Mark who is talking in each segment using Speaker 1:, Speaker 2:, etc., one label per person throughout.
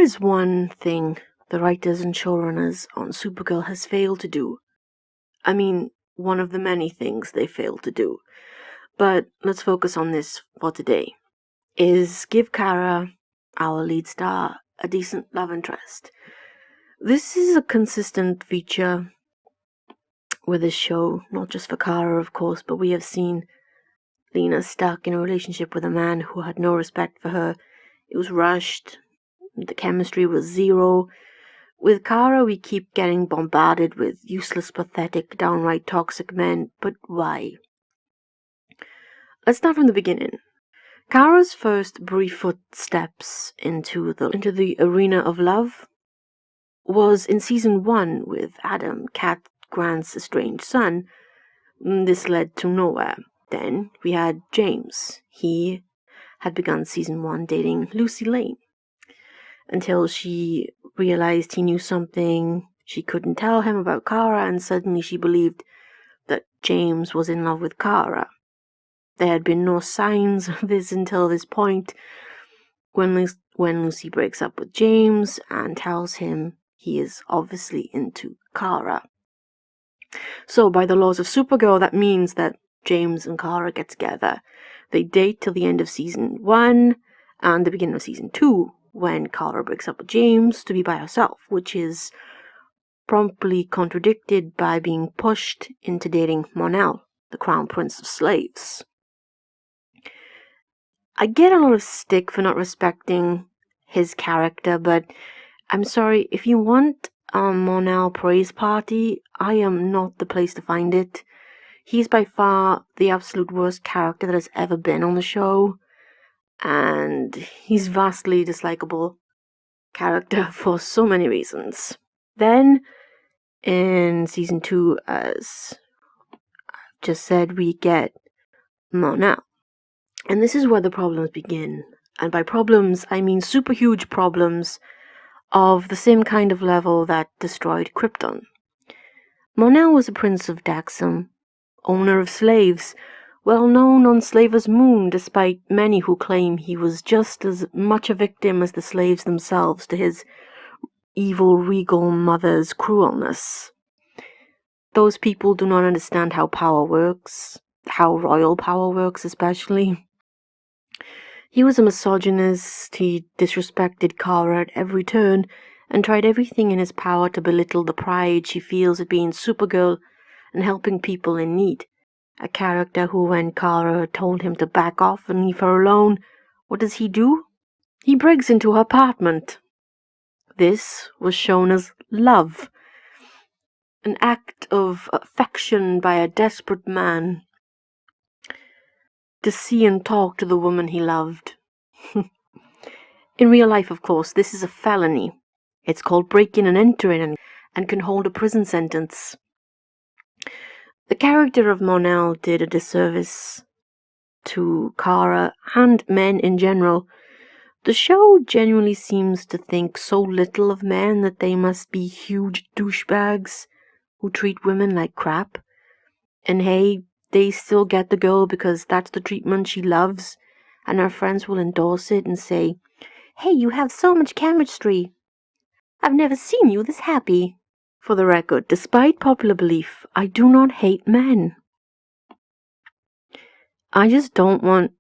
Speaker 1: is one thing the writers and showrunners on Supergirl has failed to do. I mean, one of the many things they failed to do. But let's focus on this for today. Is give Kara, our lead star, a decent love interest. This is a consistent feature with this show, not just for Kara, of course, but we have seen Lena stuck in a relationship with a man who had no respect for her. It was rushed. The chemistry was zero. With Kara, we keep getting bombarded with useless, pathetic, downright toxic men, but why? Let's start from the beginning. Kara's first brief footsteps into the arena of love was in season 1 with Adam, Cat Grant's estranged son. This led to nowhere. Then we had James. He had begun season 1 dating Lucy Lane until she realized he knew something she couldn't tell him about Kara, and suddenly she believed that James was in love with Kara. There had been no signs of this until this point, when Lucy breaks up with James and tells him he is obviously into Kara. So by the laws of Supergirl, that means that James and Kara get together. They date till the end of season 1 and the beginning of season 2, when Kara breaks up with James to be by herself, which is promptly contradicted by being pushed into dating Mon-El, the crown prince of slaves. I get a lot of stick for not respecting his character, but I'm sorry, if you want a Mon-El praise party, I am not the place to find it. He's by far the absolute worst character that has ever been on the show, and he's vastly dislikable character for so many reasons. Then, in season 2, as I've just said, we get Mon-El. And this is where the problems begin. And by problems, I mean super huge problems of the same kind of level that destroyed Krypton. Mon-El was a prince of Daxam, owner of slaves, well known on Slaver's Moon, despite many who claim he was just as much a victim as the slaves themselves to his evil regal mother's cruelness. Those people do not understand how power works, how royal power works especially. He was a misogynist. He disrespected Kara at every turn and tried everything in his power to belittle the pride she feels at being Supergirl and helping people in need. A character who, when Kara told him to back off and leave her alone, what does he do? He breaks into her apartment. This was shown as love, an act of affection by a desperate man to see and talk to the woman he loved. In real life, of course, this is a felony. It's called breaking and entering and can hold a prison sentence. The character of Mon-El did a disservice to Kara and men in general. The show genuinely seems to think so little of men that they must be huge douchebags who treat women like crap. And hey, they still get the girl because that's the treatment she loves, and her friends will endorse it and say, "Hey, you have so much chemistry. I've never seen you this happy." For the record, despite popular belief, I do not hate men. I just don't want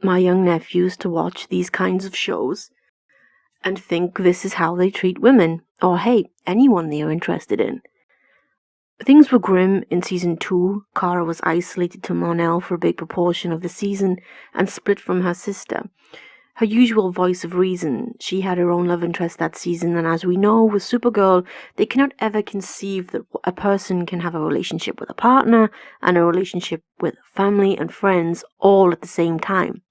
Speaker 1: my young nephews to watch these kinds of shows and think this is how they treat women, or hey, anyone they are interested in. Things were grim in season 2. Kara was isolated to Mon-El for a big proportion of the season and split from her sister. Her usual voice of reason, she had her own love interest that season, and as we know with Supergirl, they cannot ever conceive that a person can have a relationship with a partner and a relationship with family and friends all at the same time.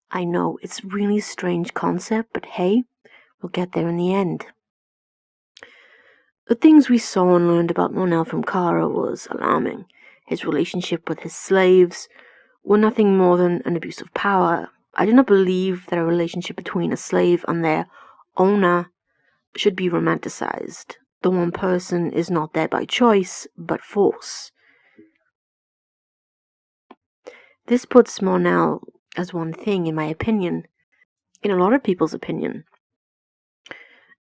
Speaker 1: I know, it's a really strange concept, but hey, we'll get there in the end. The things we saw and learned about Mon-El from Kara was alarming. His relationship with his slaves were nothing more than an abuse of power. I do not believe that a relationship between a slave and their owner should be romanticized. The one person is not there by choice, but force. This puts Mon-El as one thing, in my opinion, in a lot of people's opinion.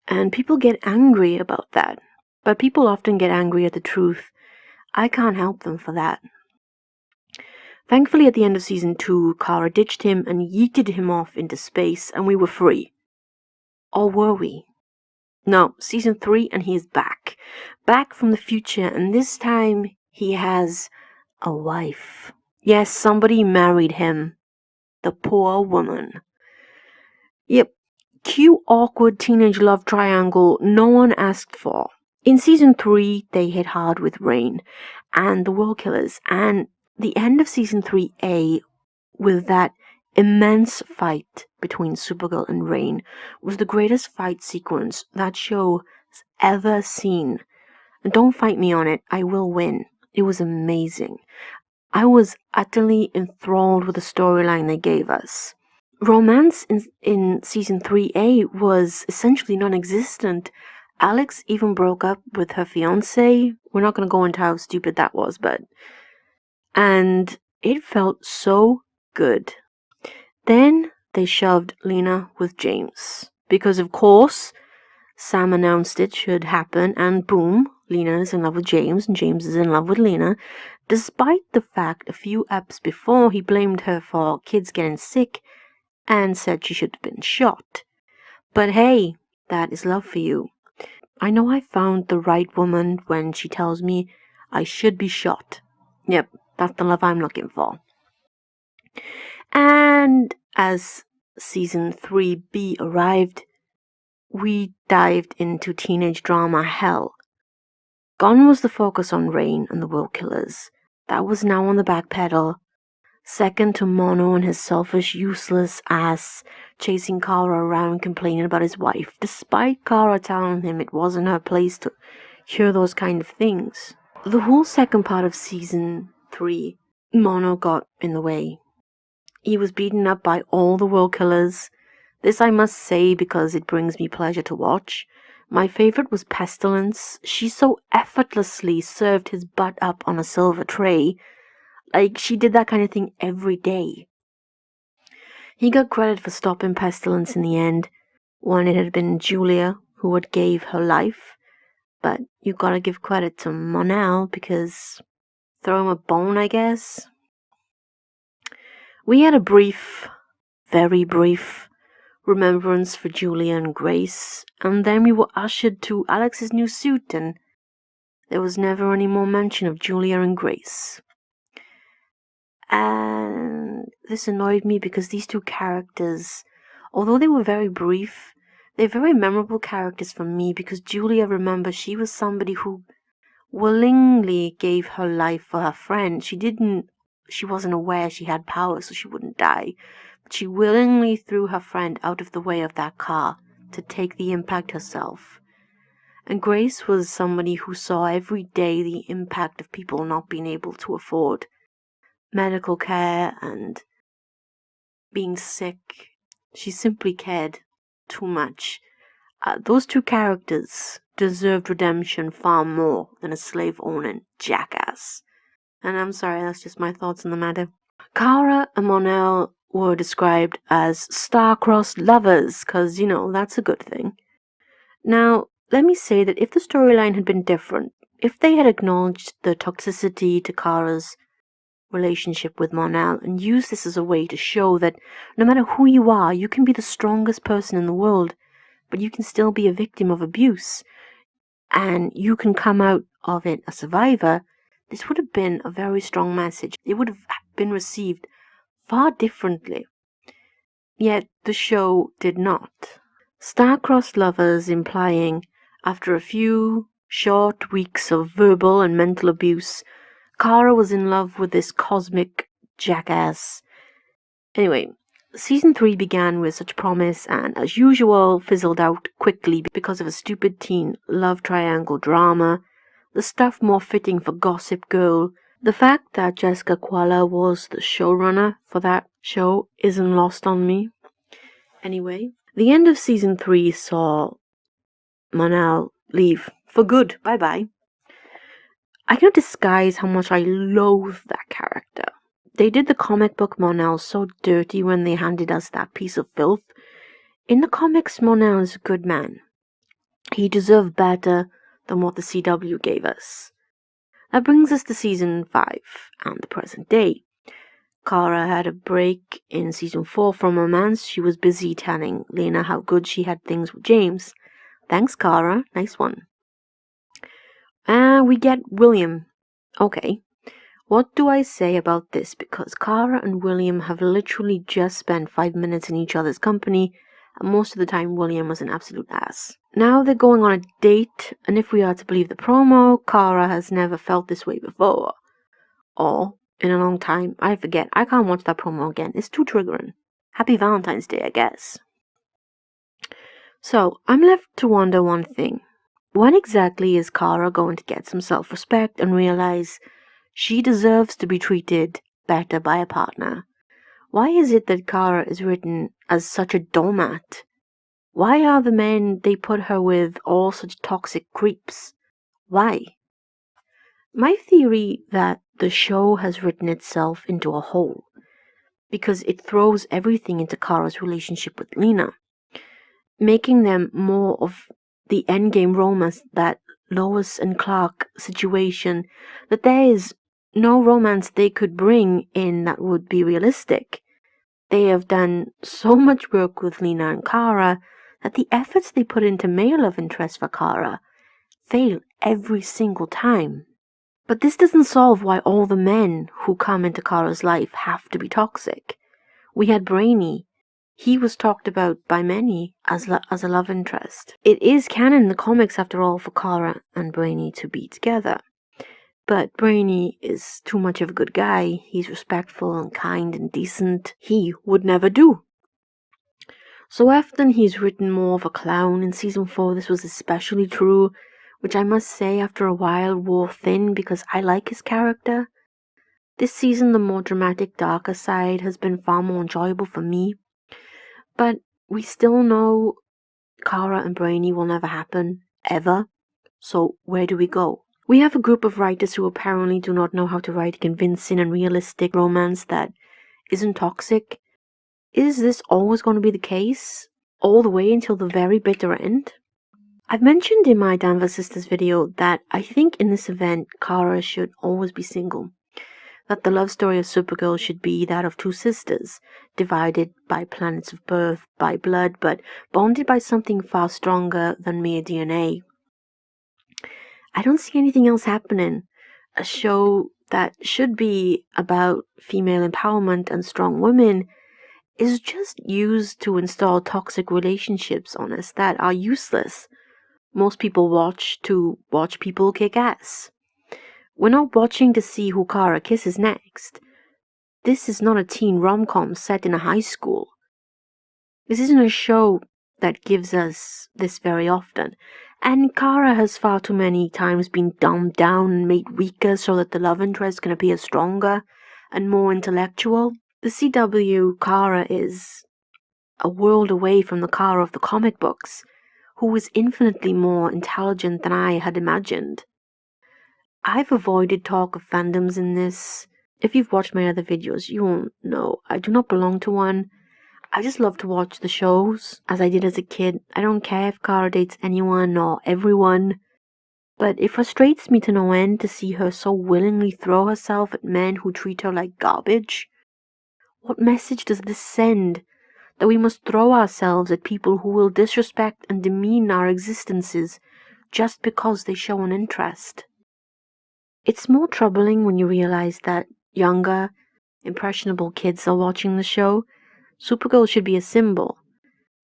Speaker 1: And people get angry about that. But people often get angry at the truth. I can't help them for that. Thankfully, at the end of season 2, Kara ditched him and yeeted him off into space, and we were free. Or were we? No, season 3, and he is back. Back from the future, and this time he has a wife. Yes, somebody married him. The poor woman. Yep, cute, awkward teenage love triangle no one asked for. In season 3, they hit hard with Rain and the World Killers, and the end of season 3A with that immense fight between Supergirl and Rain was the greatest fight sequence that show has ever seen. And don't fight me on it, I will win. It was amazing. I was utterly enthralled with the storyline they gave us. Romance in season 3A was essentially non-existent. Alex even broke up with her fiancé. We're not going to go into how stupid that was, and it felt so good. Then they shoved Lena with James. Because of course, Sam announced it should happen, and boom, Lena is in love with James, and James is in love with Lena, despite the fact a few eps before he blamed her for kids getting sick and said she should have been shot. But hey, that is love for you. I know I found the right woman when she tells me I should be shot. Yep, that's the love I'm looking for. And as season 3B arrived, we dived into teenage drama hell. Gone was the focus on Rain and the World Killers. That was now on the back pedal. Second to Mono and his selfish, useless ass chasing Kara around complaining about his wife, despite Kara telling him it wasn't her place to hear those kind of things. The whole second part of season 3, Mono got in the way. He was beaten up by all the World Killers. This I must say because it brings me pleasure to watch. My favorite was Pestilence. She so effortlessly served his butt up on a silver tray. Like, she did that kind of thing every day. He got credit for stopping Pestilence in the end, when it had been Julia who had gave her life. But you gotta give credit to Mon-El because throw him a bone, I guess. We had a brief, very brief, remembrance for Julia and Grace, and then we were ushered to Alex's new suit, and there was never any more mention of Julia and Grace. And this annoyed me because these two characters, although they were very brief, they're very memorable characters for me because Julia, remember, she was somebody who willingly gave her life for her friend. She wasn't aware she had power so she wouldn't die. But she willingly threw her friend out of the way of that car to take the impact herself. And Grace was somebody who saw every day the impact of people not being able to afford medical care and being sick. She simply cared too much. Those two characters deserved redemption far more than a slave-owning jackass. And I'm sorry, that's just my thoughts on the matter. Kara and Mon-El were described as star-crossed lovers, because, that's a good thing. Now, let me say that if the storyline had been different, if they had acknowledged the toxicity to Kara's relationship with Mon-El and used this as a way to show that no matter who you are, you can be the strongest person in the world, but you can still be a victim of abuse, and you can come out of it a survivor, this would have been a very strong message. It would have been received far differently. Yet the show did not. Star-crossed lovers implying, after a few short weeks of verbal and mental abuse, Kara was in love with this cosmic jackass. Anyway, season 3 began with such promise and, as usual, fizzled out quickly because of a stupid teen love triangle drama, the stuff more fitting for Gossip Girl. The fact that Jessica Kuala was the showrunner for that show isn't lost on me. Anyway, the end of season 3 saw Mon-El leave for good. Bye-bye. I cannot disguise how much I loathe that character. They did the comic book Mon-El so dirty when they handed us that piece of filth. In the comics, Mon-El is a good man. He deserved better than what the CW gave us. That brings us to season 5 and the present day. Kara had a break in season 4 from romance. She was busy telling Lena how good she had things with James. Thanks, Kara. Nice one. We get William. Okay. What do I say about this? Because Kara and William have literally just spent 5 minutes in each other's company, and most of the time William was an absolute ass. Now they're going on a date, and if we are to believe the promo, Kara has never felt this way before. Or, in a long time, I forget. I can't watch that promo again. It's too triggering. Happy Valentine's Day, I guess. So, I'm left to wonder one thing. When exactly is Kara going to get some self-respect and realize she deserves to be treated better by a partner? Why is it that Kara is written as such a doormat? Why are the men they put her with all such toxic creeps? Why? My theory that the show has written itself into a hole because it throws everything into Kara's relationship with Lena, making them more of the endgame romance, that Lois and Clark situation, that there is no romance they could bring in that would be realistic. They have done so much work with Lena and Kara that the efforts they put into male love interest for Kara fail every single time. But this doesn't solve why all the men who come into Kara's life have to be toxic. We had Brainy. He was talked about by many as a love interest. It is canon in the comics, after all, for Kara and Brainy to be together. But Brainy is too much of a good guy. He's respectful and kind and decent. He would never do. So often he's written more of a clown. In season 4 this was especially true, which I must say after a while wore thin because I like his character. This season the more dramatic, darker side has been far more enjoyable for me. But we still know Kara and Brainy will never happen, ever. So where do we go? We have a group of writers who apparently do not know how to write a convincing and realistic romance that isn't toxic. Is this always going to be the case? All the way until the very bitter end? I've mentioned in my Danvers Sisters video that I think in this event Kara should always be single. That the love story of Supergirl should be that of two sisters, divided by planets of birth, by blood, but bonded by something far stronger than mere DNA. I don't see anything else happening. A show that should be about female empowerment and strong women is just used to install toxic relationships on us that are useless. Most people watch to watch people kick ass. We're not watching to see who Kara kisses next. This is not a teen rom-com set in a high school. This isn't a show that gives us this very often. And Kara has far too many times been dumbed down and made weaker so that the love interest can appear stronger and more intellectual. The CW Kara is a world away from the Kara of the comic books, who was infinitely more intelligent than I had imagined. I've avoided talk of fandoms in this. If you've watched my other videos, you won't know. I do not belong to one. I just love to watch the shows, as I did as a kid. I don't care if Kara dates anyone or everyone. But it frustrates me to no end to see her so willingly throw herself at men who treat her like garbage. What message does this send? That we must throw ourselves at people who will disrespect and demean our existences just because they show an interest. It's more troubling when you realize that younger, impressionable kids are watching the show. Supergirl should be a symbol.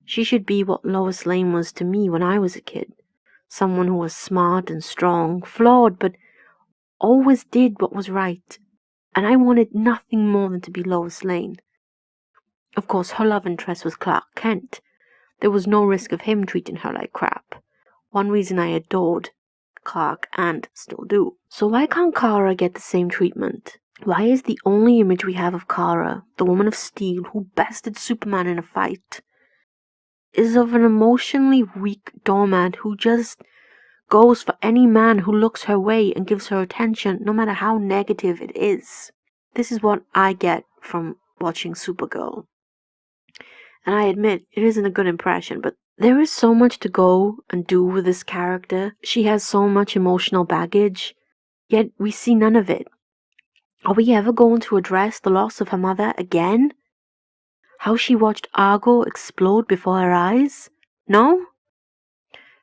Speaker 1: She should be what Lois Lane was to me when I was a kid. Someone who was smart and strong, flawed, but always did what was right. And I wanted nothing more than to be Lois Lane. Of course, her love interest was Clark Kent. There was no risk of him treating her like crap. One reason I adored Clark, and still do. So why can't Kara get the same treatment? Why is the only image we have of Kara, the woman of steel who bested Superman in a fight, is of an emotionally weak doormat who just goes for any man who looks her way and gives her attention, no matter how negative it is? This is what I get from watching Supergirl. And I admit, it isn't a good impression, but There is so much to go and do with this character. She has so much emotional baggage, yet we see none of it. Are we ever going to address the loss of her mother again? How she watched Argo explode before her eyes? No?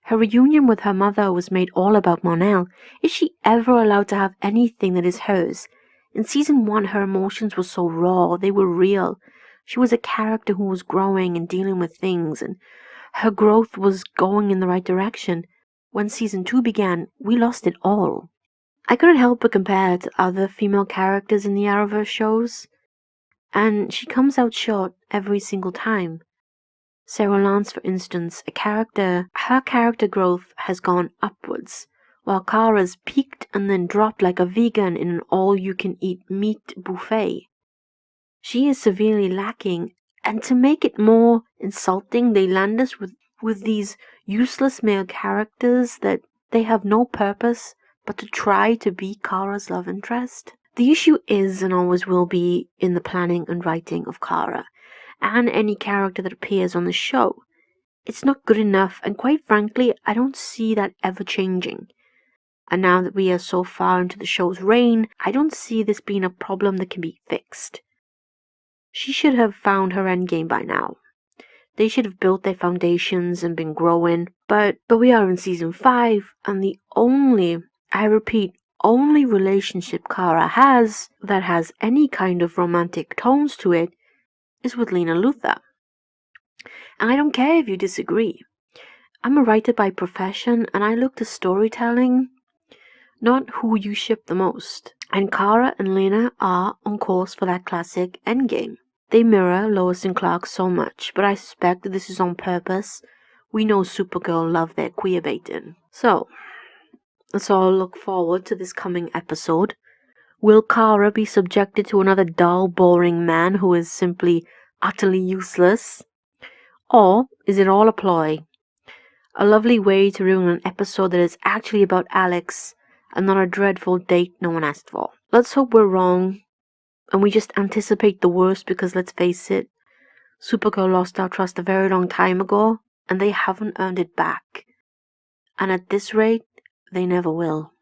Speaker 1: Her reunion with her mother was made all about Monel. Is she ever allowed to have anything that is hers? In season 1, her emotions were so raw, they were real. She was a character who was growing and dealing with things, and her growth was going in the right direction. When season 2 began, we lost it all. I couldn't help but compare her to other female characters in the Arrowverse shows, and she comes out short every single time. Sarah Lance, for instance, her character growth has gone upwards, while Kara's peaked and then dropped like a vegan in an all-you-can-eat meat buffet. She is severely lacking, and to make it more insulting, they land us with these useless male characters that they have no purpose but to try to be Kara's love interest. The issue is and always will be in the planning and writing of Kara, and any character that appears on the show. It's not good enough, and quite frankly, I don't see that ever changing. And now that we are so far into the show's reign, I don't see this being a problem that can be fixed. She should have found her endgame by now. They should have built their foundations and been growing, but we are in season 5, and the only, I repeat, only relationship Kara has that has any kind of romantic tones to it is with Lena Luthor. And I don't care if you disagree. I'm a writer by profession, and I look to storytelling, not who you ship the most. And Kara and Lena are on course for that classic endgame. They mirror Lois and Clark so much, but I suspect that this is on purpose. We know Supergirl love their queer baiting. So, let's all look forward to this coming episode. Will Kara be subjected to another dull, boring man who is simply utterly useless? Or is it all a ploy? A lovely way to ruin an episode that is actually about Alex and not a dreadful date no one asked for. Let's hope we're wrong and we just anticipate the worst, because let's face it, Supergirl lost our trust a very long time ago and they haven't earned it back. And at this rate, they never will.